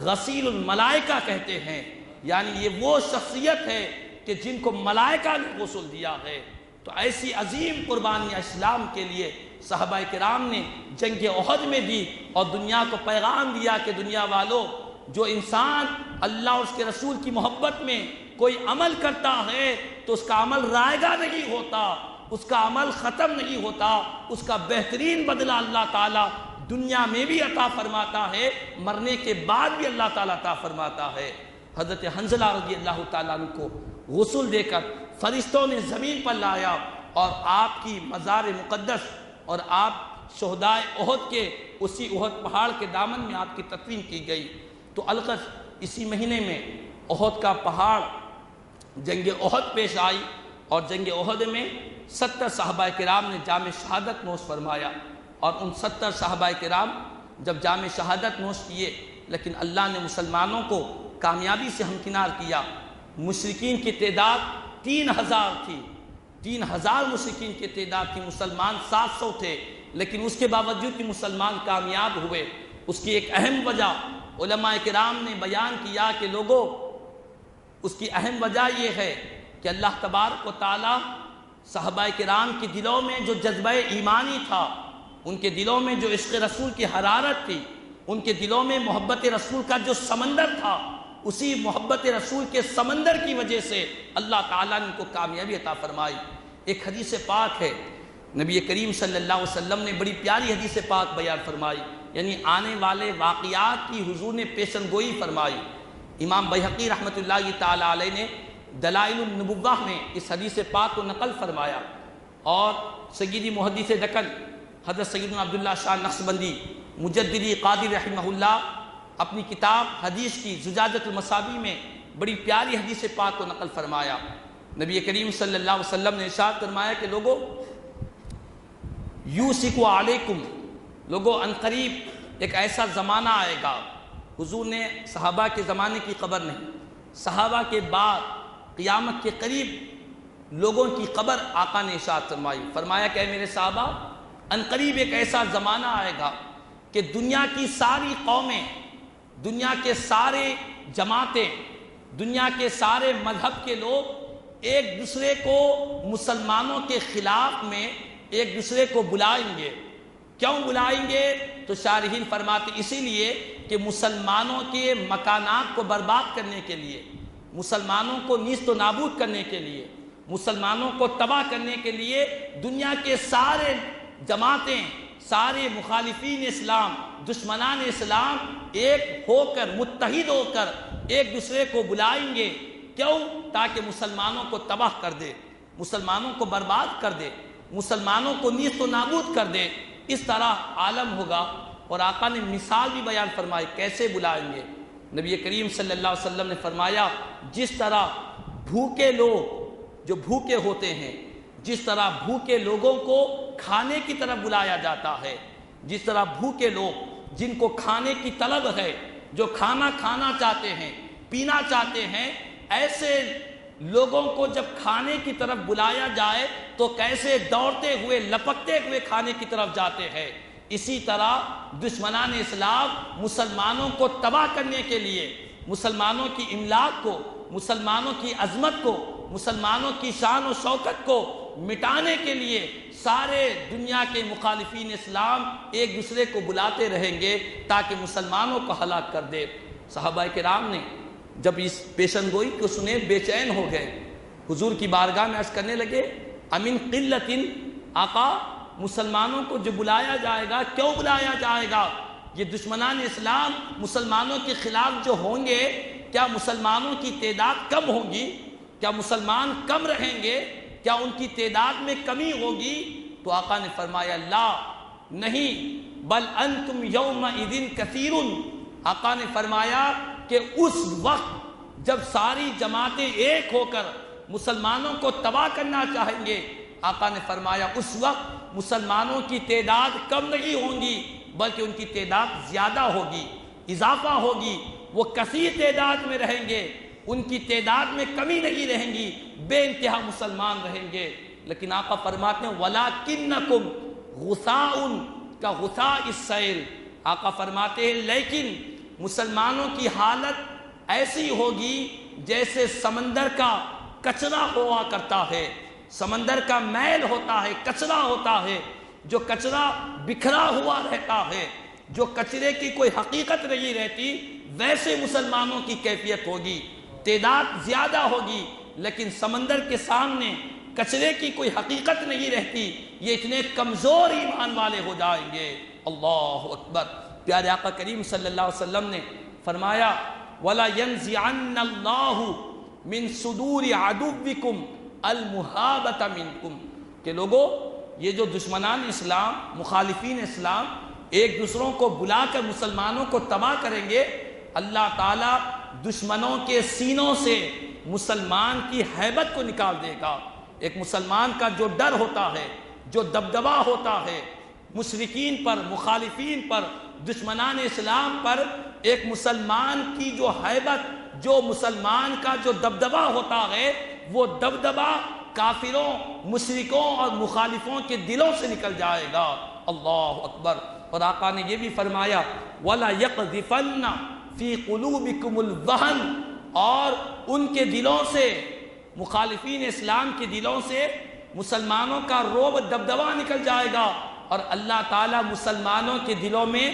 غسیل الملائکہ کہتے ہیں، یعنی یہ وہ شخصیت ہے کہ جن کو ملائکہ نے غسل دیا ہے۔ تو ایسی عظیم قربانیاں اسلام کے لیے صحابہ کرام نے جنگ احد میں دی اور دنیا کو پیغام دیا کہ دنیا والوں، جو انسان اللہ اور اس کے رسول کی محبت میں کوئی عمل کرتا ہے تو اس کا عمل رائگاں نہیں ہوتا، اس کا عمل ختم نہیں ہوتا، اس کا بہترین بدلہ اللہ تعالیٰ دنیا میں بھی عطا فرماتا ہے، مرنے کے بعد بھی اللہ تعالیٰ عطا فرماتا ہے۔ حضرت حنظلہ رضی اللہ تعالیٰ عنہ کو غسل دے کر فرشتوں نے زمین پر لایا اور آپ کی مزار مقدس اور آپ شہدائے احد کے اسی احد پہاڑ کے دامن میں آپ کی تدفین کی گئی۔ تو الغرض اسی مہینے میں احد کا پہاڑ جنگ احد پیش آئی اور جنگ احد میں 70 صحابہ کرام نے جام شہادت نوش فرمایا اور ان 70 صحابہ کرام جب جام شہادت نوش کیے لیکن اللہ نے مسلمانوں کو کامیابی سے ہمکنار کیا۔ مشرکین کی تعداد 3000 تھی، 3000 مشرکین کی تعداد تھی، مسلمان 700 تھے، لیکن اس کے باوجود کہ مسلمان کامیاب ہوئے۔ اس کی ایک اہم وجہ علماء کرام نے بیان کیا کہ لوگوں، اس کی اہم وجہ یہ ہے کہ اللہ تبارک و تعالی صحابہ کرام کے دلوں میں جو جذبہ ایمانی تھا، ان کے دلوں میں جو عشق رسول کی حرارت تھی، ان کے دلوں میں محبت رسول کا جو سمندر تھا، اسی محبت رسول کے سمندر کی وجہ سے اللہ تعالیٰ نے ان کو کامیابی عطا فرمائی۔ ایک حدیث پاک ہے، نبی کریم صلی اللہ علیہ وسلم نے بڑی پیاری حدیث پاک بیان فرمائی، یعنی آنے والے واقعات کی حضور نے پیشن گوئی فرمائی۔ امام بیہقی رحمۃ اللہ تعالیٰ علیہ نے دلائل النبوہ میں اس حدیث پاک کو نقل فرمایا اور سیدی محدث دکن حضرت سیدنا عبداللہ شاہ نقشبندی مجددی قادری رحمہ اللہ اپنی کتاب حدیث کی زجاجۃ المصابیح میں بڑی پیاری حدیث پاک کو نقل فرمایا۔ نبی کریم صلی اللہ علیہ وسلم نے ارشاد فرمایا کہ لوگو یوسک علیکم، لوگو عنقریب ایک ایسا زمانہ آئے گا، حضور نے صحابہ کے زمانے کی خبر نہیں، صحابہ کے بعد قیامت کے قریب لوگوں کی قبر آقا نے ارشاد فرمائی، فرمایا کہ اے میرے صحابہ عنقریب ایک ایسا زمانہ آئے گا کہ دنیا کی ساری قومیں، دنیا کے سارے جماعتیں، دنیا کے سارے مذہب کے لوگ ایک دوسرے کو مسلمانوں کے خلاف میں ایک دوسرے کو بلائیں گے۔ کیوں بلائیں گے؟ تو شارحین فرماتے اسی لیے کہ مسلمانوں کے مکانات کو برباد کرنے کے لیے، مسلمانوں کو نیست و نابود کرنے کے لیے، مسلمانوں کو تباہ کرنے کے لیے دنیا کے سارے جماعتیں، سارے مخالفین اسلام، دشمنان اسلام ایک ہو کر، متحد ہو کر ایک دوسرے کو بلائیں گے۔ کیوں؟ تاکہ مسلمانوں کو تباہ کر دے، مسلمانوں کو برباد کر دے، مسلمانوں کو نیست و نابود کر دے۔ اس طرح عالم ہوگا۔ اور آقا نے مثال بھی بیان فرمائی کیسے بلائیں گے۔ نبی کریم صلی اللہ علیہ وسلم نے فرمایا جس طرح بھوکے لوگ جو بھوکے ہوتے ہیں، جس طرح بھوکے لوگوں کو کھانے کی طرف بلایا جاتا ہے، جس طرح بھوکے لوگ جن کو کھانے کی طلب ہے، جو کھانا کھانا چاہتے ہیں، پینا چاہتے ہیں، ایسے لوگوں کو جب کھانے کی طرف بلایا جائے تو کیسے دوڑتے ہوئے، لپکتے ہوئے کھانے کی طرف جاتے ہیں، اسی طرح دشمنان اسلام مسلمانوں کو تباہ کرنے کے لیے، مسلمانوں کی املاک کو، مسلمانوں کی عظمت کو، مسلمانوں کی شان و شوکت کو مٹانے کے لیے سارے دنیا کے مخالفین اسلام ایک دوسرے کو بلاتے رہیں گے تاکہ مسلمانوں کو ہلاک کر دے۔ صحابہ کرام نے جب اس پیشن گوئی کو سنے بے چین ہو گئے، حضور کی بارگاہ میں عرض کرنے لگے امن قلت، آقا مسلمانوں کو جو بلایا جائے گا کیوں بلایا جائے گا؟ یہ دشمنان اسلام مسلمانوں کے خلاف جو ہوں گے، کیا مسلمانوں کی تعداد کم ہوگی؟ کیا مسلمان کم رہیں گے؟ کیا ان کی تعداد میں کمی ہوگی؟ تو آقا نے فرمایا لا، نہیں، بل انتم یومئذ کثیر۔ آقا نے فرمایا کہ اس وقت جب ساری جماعتیں ایک ہو کر مسلمانوں کو تباہ کرنا چاہیں گے، آقا نے فرمایا اس وقت مسلمانوں کی تعداد کم نہیں ہوں گی بلکہ ان کی تعداد زیادہ ہوگی، اضافہ ہوگی، وہ کثیر تعداد میں رہیں گے، ان کی تعداد میں کمی نہیں رہیں گی، بے انتہا مسلمان رہیں گے۔ لیکن آقا فرماتے ہیں وَلَكِنَّكُمْ غُثَاءٌ كَغُثَاءِ السَّيْلِ۔ آقا فرماتے ہیں لیکن مسلمانوں کی حالت ایسی ہوگی جیسے سمندر کا کچرا ہوا کرتا ہے، سمندر کا میل ہوتا ہے، کچرا ہوتا ہے، جو کچرا بکھرا ہوا رہتا ہے، جو کچرے کی کوئی حقیقت نہیں رہتی، ویسے مسلمانوں کی کیفیت ہوگی، تعداد زیادہ ہوگی لیکن سمندر کے سامنے کچرے کی کوئی حقیقت نہیں رہتی، یہ اتنے کمزور ایمان والے ہو جائیں گے۔ اللہ اکبر۔ پیارے آقا کریم صلی اللہ علیہ وسلم نے فرمایا وَلَا يَنزِعَنَّ اللَّهُ مِن صُدُورِ عَدُوِّكُمْ الْمُحَابَةَ مِنْكُمْ، کہ لوگو یہ جو دشمنان اسلام، مخالفین اسلام ایک دوسروں کو بلا کر مسلمانوں کو تباہ کریں گے، اللہ تعالیٰ دشمنوں کے سینوں سے مسلمان کی ہیبت کو نکال دے گا۔ ایک مسلمان کا جو ڈر ہوتا ہے، جو دبدبہ ہوتا ہے مشرکین پر، مخالفین پر، دشمنان اسلام پر، ایک مسلمان کی جو ہیبت، جو مسلمان کا جو دبدبہ ہوتا ہے، وہ دبدبہ کافروں، مشرکوں اور مخالفوں کے دلوں سے نکل جائے گا۔ اللہ اکبر۔ اور آقا نے یہ بھی فرمایا وَلَا يَقْذِفَنَّ فِي قُلُوبِكُمُ الْوَهْنَ، اور ان کے دلوں سے، مخالفین اسلام کے دلوں سے مسلمانوں کا رعب، دبدبہ نکل جائے گا، اور اللہ تعالیٰ مسلمانوں کے دلوں میں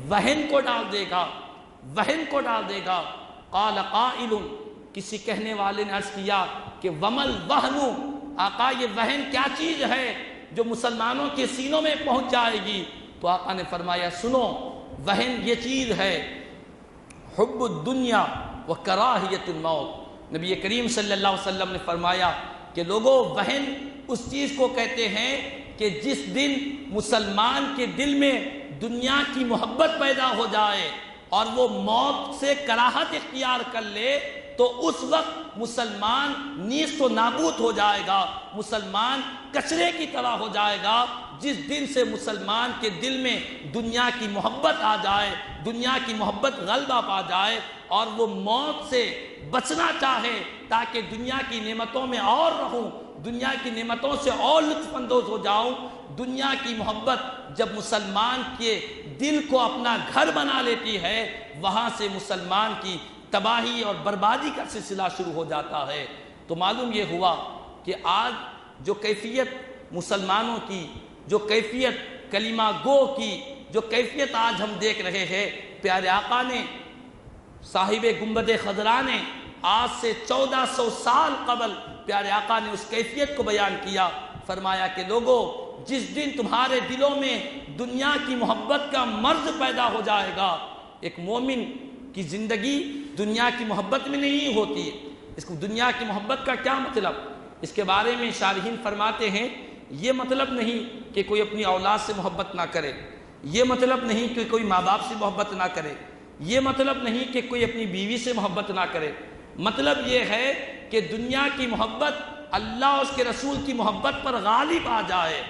وہن کو ڈال دے گا، وہن کو ڈال دے گا۔ قال قائل، کسی کہنے والے نے عرض کیا کہ ومل وہن، آقا یہ وہن کیا چیز ہے جو مسلمانوں کے سینوں میں پہنچ جائے گی؟ تو آقا نے فرمایا سنو، وہن یہ چیز ہے حب الدنیا و کراہیت الموت۔ نبی کریم صلی اللہ علیہ وسلم نے فرمایا کہ لوگوں وہن اس چیز کو کہتے ہیں کہ جس دن مسلمان کے دل میں دنیا کی محبت پیدا ہو جائے اور وہ موت سے کراہت اختیار کر لے تو اس وقت مسلمان نیست و نابود ہو جائے گا، مسلمان کچرے کی طرح ہو جائے گا۔ جس دن سے مسلمان کے دل میں دنیا کی محبت آ جائے، دنیا کی محبت غلبہ پا جائے اور وہ موت سے بچنا چاہے تاکہ دنیا کی نعمتوں میں اور رہوں، دنیا کی نعمتوں سے اور لطف اندوز ہو جاؤں، دنیا کی محبت جب مسلمان کے دل کو اپنا گھر بنا لیتی ہے، وہاں سے مسلمان کی تباہی اور بربادی کا سلسلہ شروع ہو جاتا ہے۔ تو معلوم یہ ہوا کہ آج جو کیفیت مسلمانوں کی، جو کیفیت کلمہ گو کی، جو کیفیت آج ہم دیکھ رہے ہیں، پیارے آقا نے، صاحب گنبد خضرا نے آج سے 1400 سال قبل پیارے آقا نے اس کیفیت کو بیان کیا۔ فرمایا کہ لوگو، جس دن تمہارے دلوں میں دنیا کی محبت کا مرض پیدا ہو جائے گا، ایک مومن کی زندگی دنیا کی محبت میں نہیں ہوتی ہے۔ اس کو دنیا کی محبت کا کیا مطلب؟ اس کے بارے میں شارحین فرماتے ہیں، یہ مطلب نہیں کہ کوئی اپنی اولاد سے محبت نہ کرے، یہ مطلب نہیں کہ کوئی ماں باپ سے محبت نہ کرے، یہ مطلب نہیں کہ کوئی اپنی بیوی سے محبت نہ کرے۔ مطلب یہ ہے کہ دنیا کی محبت اللہ اور اس کے رسول کی محبت پر غالب آ جائے،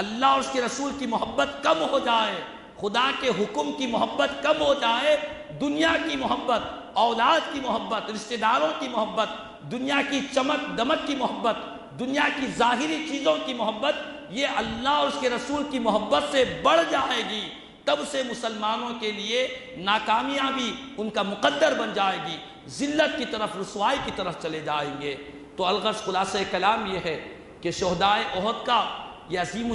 اللہ اور اس کے رسول کی محبت کم ہو جائے، خدا کے حکم کی محبت کم ہو جائے، دنیا کی محبت، اولاد کی محبت، رشتہ داروں کی محبت، دنیا کی چمک دمک کی محبت، دنیا کی ظاہری چیزوں کی محبت، یہ اللہ اور اس کے رسول کی محبت سے بڑھ جائے گی، تب سے مسلمانوں کے لیے ناکامیابی ان کا مقدر بن جائے گی، ذلت کی طرف، رسوائی کی طرف چلے جائیں گے۔ تو الغرض خلاصہ کلام یہ ہے کہ شہدائے احد کا یہ عظیم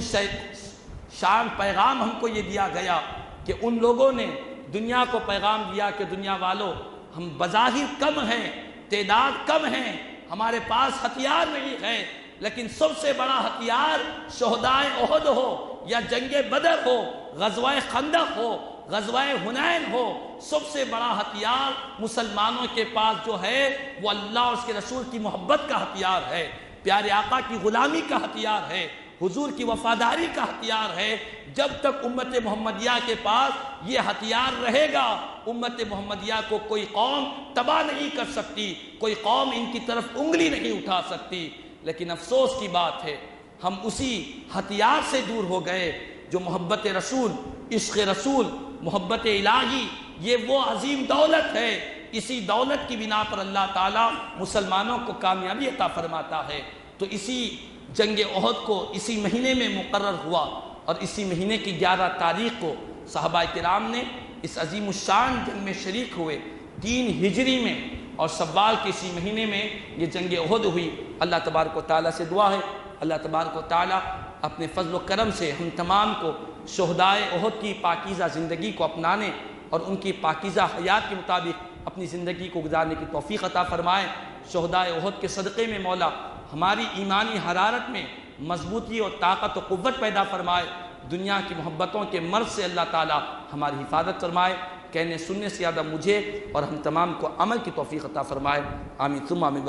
شان پیغام ہم کو یہ دیا گیا کہ ان لوگوں نے دنیا کو پیغام دیا کہ دنیا والوں، ہم بظاہر کم ہیں، تعداد کم ہیں، ہمارے پاس ہتھیار نہیں ہے، لیکن سب سے بڑا ہتھیار شہدائے احد ہو یا جنگ بدر ہو، غزوہ خندق ہو، غزوہ حنین ہو، سب سے بڑا ہتھیار مسلمانوں کے پاس جو ہے وہ اللہ اور اس کے رسول کی محبت کا ہتھیار ہے، پیارے آقا کی غلامی کا ہتھیار ہے، حضور کی وفاداری کا ہتھیار ہے۔ جب تک امت محمدیہ کے پاس یہ ہتھیار رہے گا، امت محمدیہ کو کوئی قوم تباہ نہیں کر سکتی، کوئی قوم ان کی طرف انگلی نہیں اٹھا سکتی۔ لیکن افسوس کی بات ہے، ہم اسی ہتھیار سے دور ہو گئے جو محبت رسول، عشق رسول، محبت الہی، یہ وہ عظیم دولت ہے۔ اسی دولت کی بنا پر اللہ تعالیٰ مسلمانوں کو کامیابی عطا فرماتا ہے۔ تو اسی جنگ احد کو اسی مہینے میں مقرر ہوا اور اسی مہینے کی 11 تاریخ کو صحابہ کرام نے اس عظیم الشان جنگ میں شریک ہوئے۔ 3 ہجری میں اور شوال کے اسی مہینے میں یہ جنگ احد ہوئی۔ اللہ تبارک و تعالیٰ سے دعا ہے، اللہ تبارک و تعالیٰ اپنے فضل و کرم سے ہم تمام کو شہدائے احد کی پاکیزہ زندگی کو اپنانے اور ان کی پاکیزہ حیات کے مطابق اپنی زندگی کو گزارنے کی توفیق عطا فرمائے۔ شہدائے احد کے صدقے میں مولا ہماری ایمانی حرارت میں مضبوطی اور طاقت و قوت پیدا فرمائے، دنیا کی محبتوں کے مرض سے اللہ تعالیٰ ہماری حفاظت فرمائے، کہنے سننے سے زیادہ مجھے اور ہم تمام کو عمل کی توفیق عطا فرمائے، آمین ثم آمین۔